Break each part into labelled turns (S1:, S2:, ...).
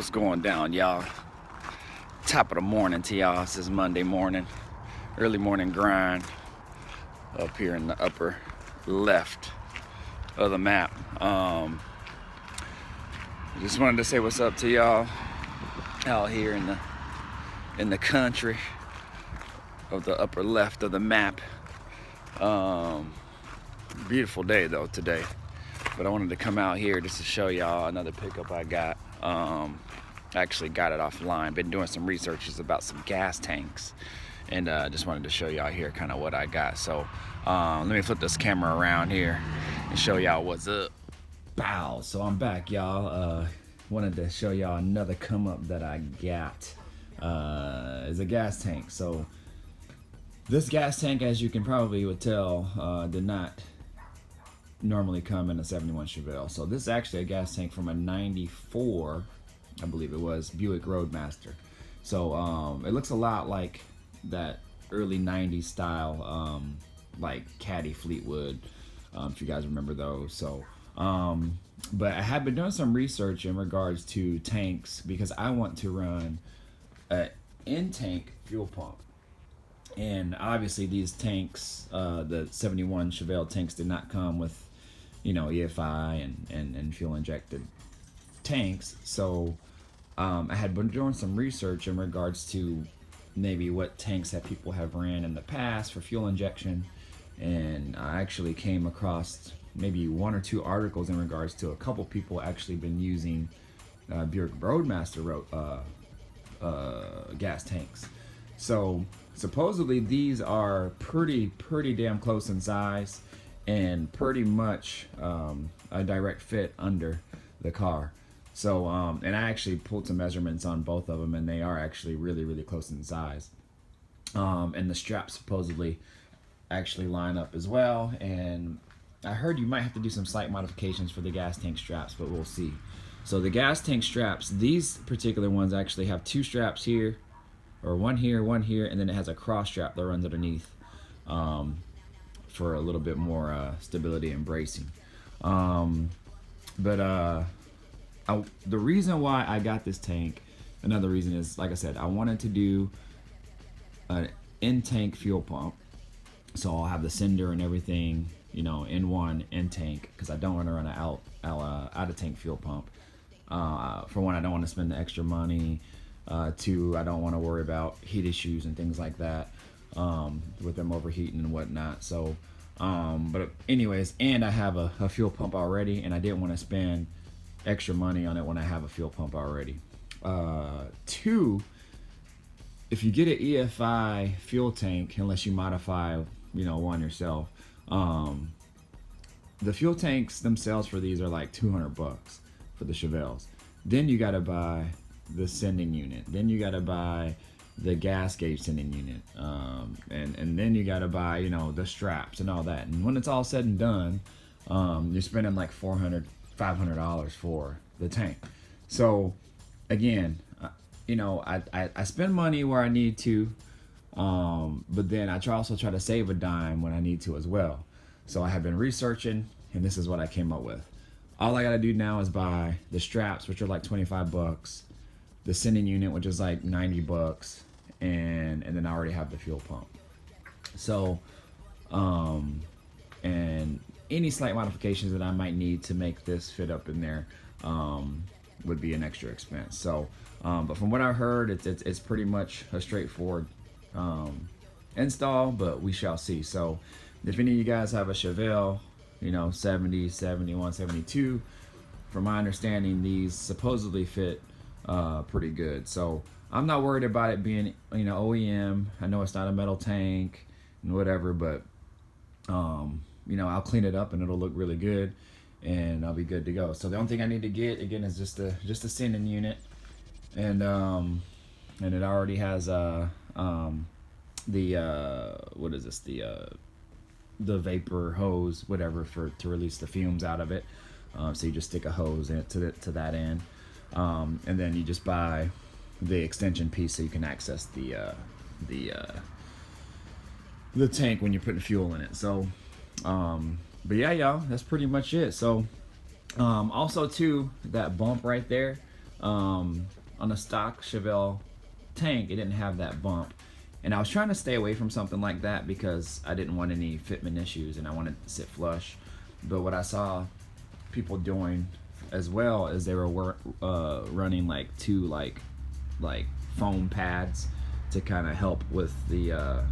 S1: What's going down, y'all? Top of the morning to y'all. This is Monday morning, early morning grind up here in the upper left of the map. Just wanted to say what's up to y'all out here in the country of the upper left of the map. Beautiful day though today, but I wanted to come out here just to show y'all another pickup I got. I actually got it offline. Been doing some researches about some gas tanks, and just wanted to show y'all here kind of what I got. So let me flip this camera around here and show y'all what's up. Bow. So I'm back, y'all. Wanted to show y'all another come up that I got. Is a gas tank. So this gas tank, as you can probably would tell, did not normally come in a 71 Chevelle. So this is actually a gas tank from a 94, I believe it was, Buick Roadmaster. So it looks a lot like that early 90s style, like Caddy Fleetwood, if you guys remember those. So but I have been doing some research in regards to tanks because I want to run an in-tank fuel pump. And obviously these tanks, the 71 Chevelle tanks, did not come with, you know, EFI and fuel injected tanks. So I had been doing some research in regards to maybe what tanks that people have ran in the past for fuel injection. And I actually came across maybe one or two articles in regards to a couple people actually been using Buick Roadmaster gas tanks. So supposedly these are pretty damn close in size and pretty much a direct fit under the car. So and I actually pulled some measurements on both of them, and they are actually really close in size. And the straps supposedly actually line up as well. And I heard you might have to do some slight modifications for the gas tank straps, but we'll see. So the gas tank straps, these particular ones actually have two straps here, or one here, and then it has a cross strap that runs underneath for a little bit more stability and bracing. The reason why I got this tank, another reason is, like I said, I wanted to do an in-tank fuel pump. So I'll have the sender and everything, you know, in one in-tank, because I don't want to run an out-of-tank fuel pump. For one, I don't want to spend the extra money. Two, I don't want to worry about heat issues and things like that with them overheating and whatnot. So, but anyways, and I have a fuel pump already, and I didn't want to spend extra money on it when I have a fuel pump already. Two, if you get an EFI fuel tank, unless you modify, you know, one yourself, the fuel tanks themselves for these are like $200 for the Chevelles. Then you got to buy the sending unit. Then you got to buy the gas gauge sending unit. And then you got to buy, you know, the straps and all that. And when it's all said and done, you're spending like $400, $500 for the tank. So again, you know, I spend money where I need to, but then I also try to save a dime when I need to as well. So I have been researching, and this is what I came up with. All I gotta do now is buy the straps, which are like $25, the sending unit, which is like $90, and then I already have the fuel pump. So, and any slight modifications that I might need to make this fit up in there would be an extra expense. So, but from what I heard, it's pretty much a straightforward install, but we shall see. So if any of you guys have a Chevelle, you know, 70, 71, 72, from my understanding, these supposedly fit pretty good. So I'm not worried about it being, you know, OEM. I know it's not a metal tank and whatever, but you know, I'll clean it up and it'll look really good, and I'll be good to go. So the only thing I need to get again is just a sending unit, and it already has what is this, the vapor hose, whatever, to release the fumes out of it. So you just stick a hose in it to that end, and then you just buy the extension piece so you can access the tank when you're putting fuel in it. So but yeah, y'all, that's pretty much it. So also too, that bump right there, on the stock Chevelle tank, it didn't have that bump. And I was trying to stay away from something like that because I didn't want any fitment issues and I wanted to sit flush. But what I saw people doing as well is they were running like two like foam pads to kind of help with the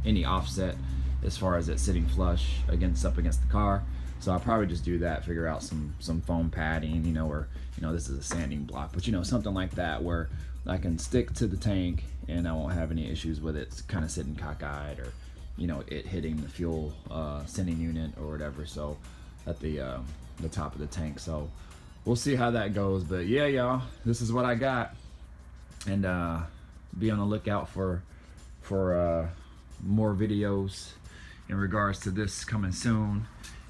S1: any offset as far as it sitting flush up against the car. So I'll probably just do that, figure out some foam padding, you know, or, you know, this is a sanding block, but, you know, something like that where I can stick to the tank and I won't have any issues with it kind of sitting cockeyed or, you know, it hitting the fuel sending unit or whatever. So at the top of the tank. So we'll see how that goes. But yeah, y'all, this is what I got. And be on the lookout for more videos in regards to this coming soon.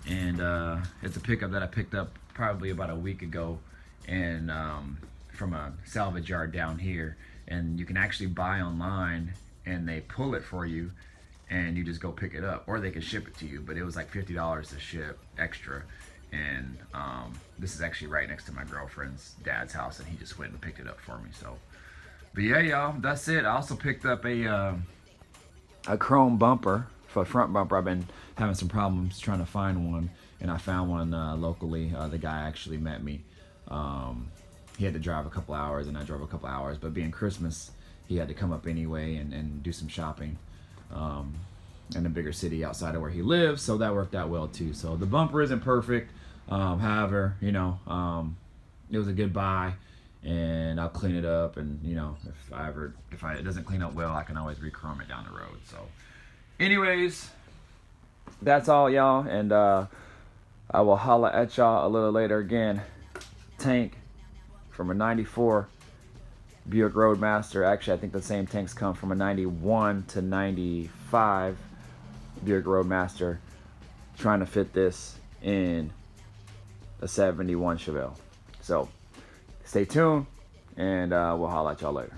S1: And it's a pickup that I picked up probably about a week ago, and from a salvage yard down here. And you can actually buy online, and they pull it for you, and you just go pick it up, or they can ship it to you. But it was like $50 to ship extra. And this is actually right next to my girlfriend's dad's house, and he just went and picked it up for me. So, but yeah, y'all, that's it. I also picked up a chrome bumper. For a front bumper, I've been having some problems trying to find one, and I found one locally. The guy actually met me. He had to drive a couple hours, and I drove a couple hours, but being Christmas, he had to come up anyway and do some shopping in a bigger city outside of where he lives, so that worked out well too. So the bumper isn't perfect, however, you know, it was a good buy, and I'll clean it up, and, you know, if it doesn't clean up well, I can always re-chrome it down the road. So anyways, that's all, y'all, and I will holla at y'all a little later. Again, tank from a 94 Buick Roadmaster. Actually, I think the same tanks come from a 91 to 95 Buick Roadmaster. Trying to fit this in a 71 Chevelle. So stay tuned, and we'll holla at y'all later.